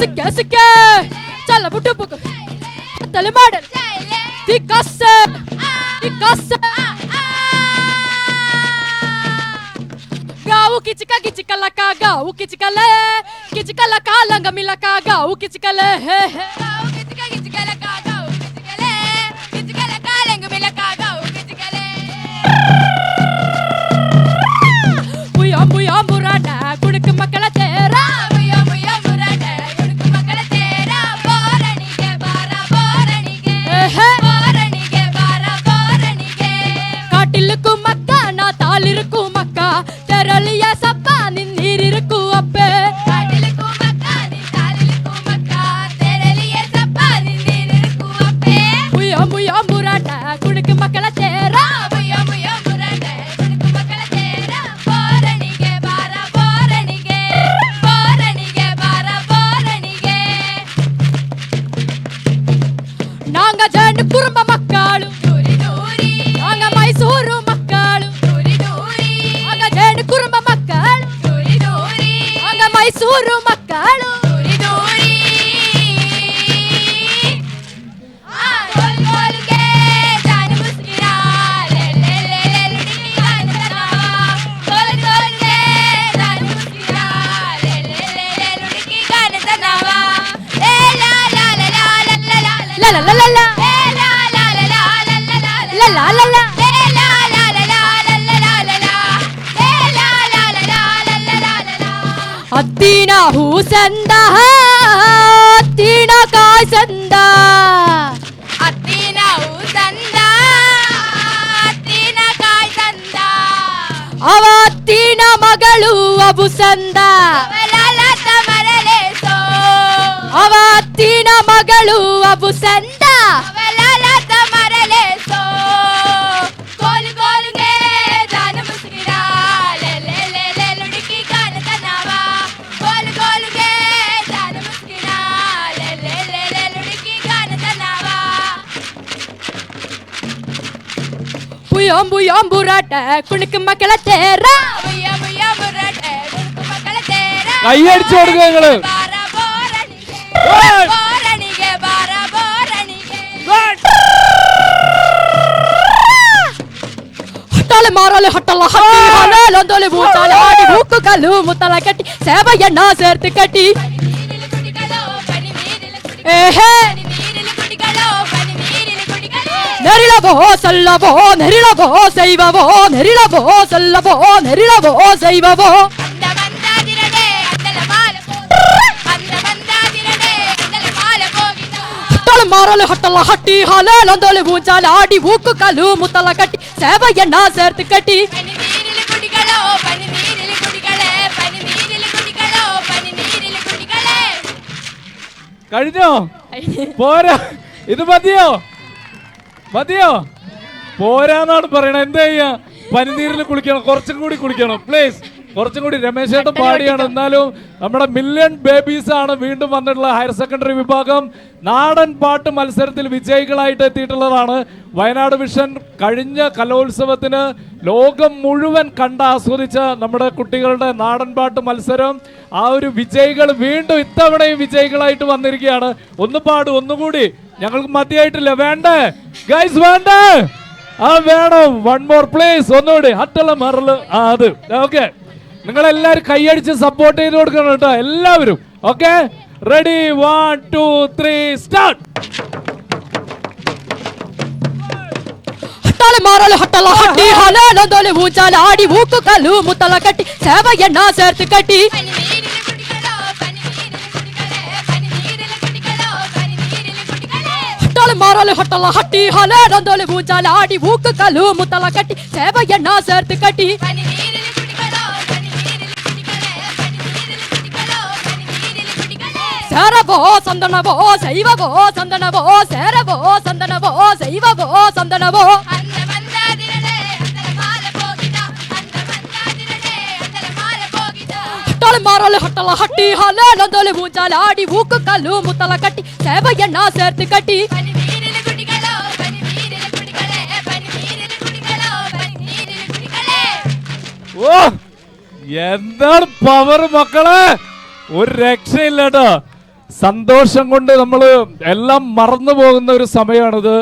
ಸಿಕ್ಕೆ ಚಲ್ಲ ಬುಟ್ಟು book ತಲೆ ಮಾಡಲ್ ತಿಕ್ಕಸ್ಸೆ gawu kicika gawu kicikala kalanga milaka gawu kicikale gawu kicikala gawu kicikala kalanga milaka gawu kicikale buya murada kudik makala tera buya murada kudik makala tera boranige bara boranige katilku makka na talirku makka teraliya sappa ninnirirku appe katilku makka ni talirku makka teraliya sappa ninnirirku appe buya murada kudik makala tera buya murada kudik makala tera boranige bara boranige bara boranige nanga jandu kurumba makkalu duri duri nanga Mysuru makkalu duri duri nanga jandu kurumba makkalu duri duri nanga Mysuru makkalu duri duri gol gol ke jaan muskira le le le le ludiki ganna gol gol ke jaan muskira le le le le ludiki ganna nawa la la la la la la la la la la la ಅತ್ತಿನ ಹೂ ಸಂದ ಅತ್ತಿನ ಕಾಯ್ ಸಂದ ಅತ್ತಿನ ಹೂ ಸಂದ ಅತ್ತಿನ ಕಾಯ್ ಸಂದ ಅವ ಅತ್ತಿನ ಮಗಳು ಅಬು ಸಂದ ಅವ ಅತ್ತಿನ ಮಗಳು ಅಬು ಸಂದ ബുയാമ്പുരാട്ടെ കുണിക്ക് മക്കളെ തേര ബുയാമ്പുരാട്ടെ കുണിക്ക് മക്കളെ തേര കൈയടിച്ചു കൊടുക്കുക നിങ്ങള് ಹಟ್ಟಲೆ ಮಾರಲೆ ಹಟ್ಟಲ್ಲ ಹಟ್ಟಿ ಹಾಲೊಂದೊಲೆ ಬೂಚಾಲೆ ಆಡಿ ಮೂಕು ಕಲ್ಲು ಮುತ್ತಲ ಕಟ್ಟಿ ಸೇವಯ್ಯಣ್ಣ ಸೇರ್ತಿ ಕಟ್ಟಿ ಏಹೇ ನೆರಿಳಬೋ ಸಲ್ಲಬೋ ನೆರಿಳಬೋ ಸೈವಬೋ ನೆರಿಳಬೋ ಸಲ್ಲಬೋ ನೆರಿಳಬೋ ಸೈವಬೋ ಹಟ್ಟಲೆ ಮಾರಲೆ ಹಟ್ಟಲ್ಲ ಹಟ್ಟಿ ಹಾಲೊಂದೊಲೆ ಬೂಚಾಲೆ ಆಡಿ ಮೂಕು ಕಲ್ಲು ಮುತ್ತಲ ಕಟ್ಟಿ ಸೇವಯ್ಯಣ್ಣ ಸೇರ್ತಿ ಕಟ್ಟಿ കഴിഞ്ഞോ പോരാ ഇത് മതിയോ പോരാന്നാണ് പറയണത്. എന്താ ചെയ്യാ, പനിനീരിൽ കുളിക്കണം, കുറച്ചും കൂടി കുളിക്കണം പ്ലീസ്, കുറച്ചും കൂടി. രമേശ് ചേട്ടൻ പാടിയാണ്, എന്നാലും നമ്മുടെ മില്യൺ ബേബീസ് ആണ് വീണ്ടും വന്നിട്ടുള്ള ഹയർ സെക്കൻഡറി വിഭാഗം നാടൻ പാട്ട് മത്സരത്തിൽ വിജയികളായിട്ട് എത്തിയിട്ടുള്ളതാണ്. വയനാട് വിഷൻ കഴിഞ്ഞ കലോത്സവത്തിന് ലോകം മുഴുവൻ ആസ്വദിച്ച നമ്മുടെ കുട്ടികളുടെ നാടൻ പാട്ട് മത്സരം, ആ ഒരു വിജയികൾ വീണ്ടും ഇത്തവണയും വിജയികളായിട്ട് വന്നിരിക്കുകയാണ്. ഒന്ന് പാടും, ഒന്നുകൂടി. ഞങ്ങൾക്ക് മതിയായിട്ടില്ല, വേണ്ടേ ഗൈസ്, വേണ്ടേ? ആ വേണം, വൺ മോർ പ്ലീസ്, ഒന്നുകൂടി. ഹട്ടല മറല്, അത് ഓക്കെ. നിങ്ങളെല്ലാവരും കൈയടിച്ച് സപ്പോർട്ട് ചെയ്ത് കൊടുക്കണം കേട്ടോ, എല്ലാവരും. Okay, ready, 1 2 3 start. ಹಟ್ಟಲೆ ಮಾರಲೆ ಹಟ್ಟಲ್ಲ ಹಟ್ಟಿ ಹಾಲೊಂದೊಲೆ ಬೂಚಾಲೆ ಆಡಿ ಮೂಕು ಕಲ್ಲು ಮುತ್ತಲ ಕಟ್ಟಿ ಸೇವಯ್ಯಣ್ಣ ಸೇರ್ತಿ ಕಟ್ಟಿ ಹಟ್ಟಲೆ ಮಾರಲೆ ಹಟ್ಟಲ್ಲ ಹಟ್ಟಿ ಹಾಲೊಂದೊಲೆ ಬೂಚಾಲೆ ಆಡಿ ಮೂಕು ಕಲ್ಲು ಮುತ್ತಲ ಕಟ್ಟಿ ಸೇವಯ್ಯಣ್ಣ ಸೇರ್ತಿ ಕಟ್ಟಿ ಸೇರಬೋ ಸಂದನವೋ ಸೈವವೋ ಸಂದನವೋ ಸೇರಬೋ ಸಂದನವೋ ಸೈವವೋ ಸಂದನವೋ ಹಟ್ಟಲೆ ಮಾರಲೆ ಹಟ್ಟಲ್ಲ ಹಟ್ಟಿ ಹಾಲೊಂದೊಲೆ ಬೂಚಾಲೆ ಆಡಿ ಮೂಕು ಕಲ್ಲು ಮುತ್ತಲ ಕಟ್ಟಿ ಸೇವಯ್ಯಣ್ಣ ಸೇರ್ತಿ ಕಟ್ಟಿ ഓ എന്താണ് പവർ മക്കളെ, ഒരു രക്ഷയില്ല കേട്ടോ. സന്തോഷം കൊണ്ട് നമ്മൾ എല്ലാം മറന്നു പോകുന്ന ഒരു സമയമാണിത്.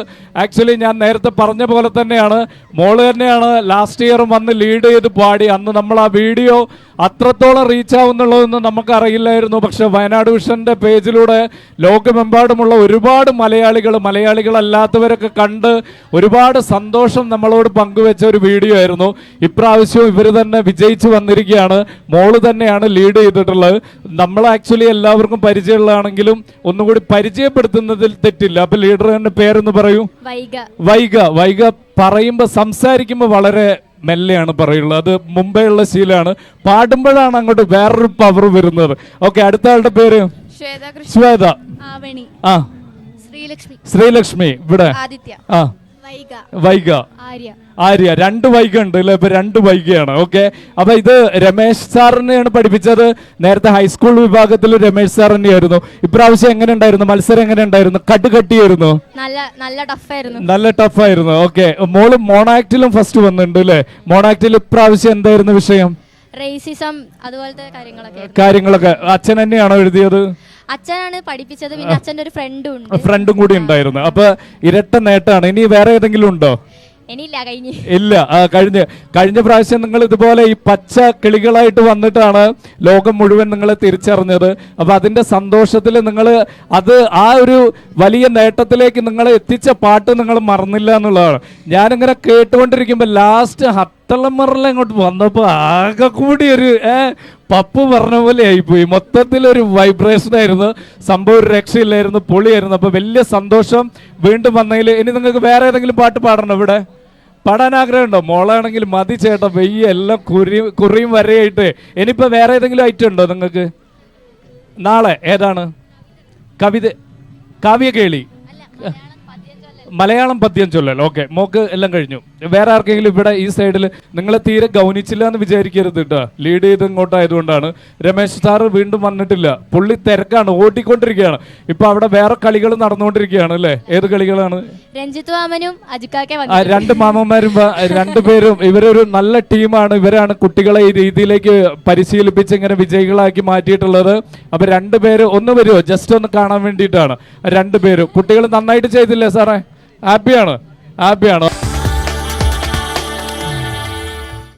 ആക്ച്വലി ഞാൻ നേരത്തെ പറഞ്ഞ പോലെ തന്നെയാണ്, മോള് തന്നെയാണ് ലാസ്റ്റ് ഇയർ വന്ന് ലീഡ് ചെയ്ത് പാടി. അന്ന് നമ്മൾ ആ വീഡിയോ അത്രത്തോളം റീച്ച് ആവുന്നുള്ളതെന്ന് നമുക്കറിയില്ലായിരുന്നു. പക്ഷെ വയനാട് വിഷന്റെ പേജിലൂടെ ലോകമെമ്പാടുമുള്ള ഒരുപാട് മലയാളികളല്ലാത്തവരൊക്കെ കണ്ട് ഒരുപാട് സന്തോഷം നമ്മളോട് പങ്കുവെച്ച ഒരു വീഡിയോ ആയിരുന്നു. ഇപ്രാവശ്യവും ഇവർ തന്നെ വിജയിച്ചു വന്നിരിക്കുകയാണ്. മോള് തന്നെയാണ് ലീഡ് ചെയ്തിട്ടുള്ളത്. നമ്മൾ ആക്ച്വലി എല്ലാവർക്കും പരിചയമുള്ളതാണെങ്കിലും ഒന്നുകൂടി പരിചയപ്പെടുത്തുന്നതിൽ തെറ്റില്ല. അപ്പൊ ലീഡർ തന്നെ പേരെന്ന് പറയൂ. വൈഗ പറയുമ്പോൾ സംസാരിക്കുമ്പോൾ വളരെ മെല്ലെയാണ് പറയുള്ളത്. അത് മുമ്പേ ഉള്ള ശീലമാണ്. പാടുമ്പോഴാണ് അങ്ങോട്ട് വേറൊരു പവർ വരുന്നത്. ഓക്കെ, അടുത്ത ആളുടെ പേര് ശ്വേത. ആ, ശ്രീലക്ഷ്മി. ഇവിടെ ആ, വൈഗ, ആര്യ. 2 വൈഗ ഉണ്ട് അല്ലെ? ഇപ്പൊ 2 വൈഗയാണ്. ഓക്കെ, അപ്പൊ ഇത് രമേശ് സാറിനെയാണ് പഠിപ്പിച്ചത്. നേരത്തെ ഹൈസ്കൂൾ വിഭാഗത്തിൽ രമേശ് സാർ തന്നെയായിരുന്നു. ഇപ്രാവശ്യം എങ്ങനെ ഉണ്ടായിരുന്നു മത്സരം? എങ്ങനെ ഉണ്ടായിരുന്നു? കട്ടിയായിരുന്നു? നല്ല ടഫായിരുന്നു. ഓക്കെ, മോള് മോണാക്ടിലും ഫസ്റ്റ് വന്നിട്ടുണ്ട് അല്ലെ? മോണാക്ടിൽ ഇപ്രാവശ്യം എന്തായിരുന്നു വിഷയം? റേസിസം അതുപോലത്തെ കാര്യങ്ങളൊക്കെ അച്ഛൻ തന്നെയാണോ എഴുതിയത്? അച്ഛനാണ് പഠിപ്പിച്ചത്. പിന്നെ അച്ഛന്റെ ഒരു ഫ്രണ്ടും കൂടി ഉണ്ടായിരുന്നു. അപ്പൊ ഇരട്ട നേട്ടാണ്. ഇനി വേറെ ഏതെങ്കിലും ഉണ്ടോ? ഇല്ല, കഴിഞ്ഞ പ്രാവശ്യം നിങ്ങൾ ഇതുപോലെ ഈ പച്ച കിളികളായിട്ട് വന്നിട്ടാണ് ലോകം മുഴുവൻ നിങ്ങളെ തിരിച്ചറിഞ്ഞത്. അപ്പൊ അതിന്റെ സന്തോഷത്തിൽ നിങ്ങൾ അത് ആ ഒരു വലിയ നേട്ടത്തിലേക്ക് നിങ്ങളെ എത്തിച്ച പാട്ട് നിങ്ങൾ മറന്നില്ല എന്നുള്ളതാണ്. ഞാനിങ്ങനെ കേട്ടുകൊണ്ടിരിക്കുമ്പോ ലാസ്റ്റ് ഹത്തളമറല ഇങ്ങോട്ട് വന്നപ്പോ ആകെ കൂടി ഒരു പപ്പു പറഞ്ഞ പോലെ ആയിപ്പോയി. മൊത്തത്തിലൊരു വൈബ്രേഷൻ ആയിരുന്നു. സംഭവം ഒരു രക്ഷയില്ലായിരുന്നു, പൊളിയായിരുന്നു. അപ്പൊ വലിയ സന്തോഷം വീണ്ടും വന്നതിൽ. ഇനി നിങ്ങൾക്ക് വേറെ ഏതെങ്കിലും പാട്ട് പാടണോ? ഇവിടെ പാടാൻ ആഗ്രഹമുണ്ടോ? മോളാണെങ്കിൽ മതി ചേട്ടാ, വെയ്യ എല്ലാം കുറിയും വരെയായിട്ട്. ഇനിയിപ്പോ വേറെ ഏതെങ്കിലും ഐറ്റം ഉണ്ടോ നിങ്ങൾക്ക്? നാളെ ഏതാണ്? കാവ്യകേളി, മലയാളം പദ്യം ചൊല്ലൽ. ഓക്കെ, മോക്ക് എല്ലാം കഴിഞ്ഞു. വേറെ ആർക്കെങ്കിലും ഇവിടെ ഈ സൈഡിൽ നിങ്ങളെ തീരെ ഗൗനിച്ചില്ല എന്ന് വിചാരിക്കരുത് കേട്ടോ. ലീഡ് ചെയ്ത് ഇങ്ങോട്ടായതുകൊണ്ടാണ്. രമേശ് സാറ് വീണ്ടും വന്നിട്ടില്ല. പുള്ളി തിരക്കാണ്, ഓടിക്കൊണ്ടിരിക്കുകയാണ്. ഇപ്പൊ അവിടെ വേറെ കളികൾ നടന്നുകൊണ്ടിരിക്കുകയാണ് അല്ലേ? ഏത് കളികളാണ്? രഞ്ജിത്ത് മാമനും 2 മാമന്മാരും 2 പേരും. ഇവരൊരു നല്ല ടീമാണ്. ഇവരാണ് കുട്ടികളെ ഈ രീതിയിലേക്ക് പരിശീലിപ്പിച്ച് ഇങ്ങനെ വിജയികളാക്കി മാറ്റിയിട്ടുള്ളത്. അപ്പൊ 2 പേര് ഒന്ന് വരുമോ? ജസ്റ്റ് ഒന്ന് കാണാൻ വേണ്ടിയിട്ടാണ്. 2 പേരും കുട്ടികൾ നന്നായിട്ട് ചെയ്തില്ലേ സാറേ? ഹാപ്പിയാണ്.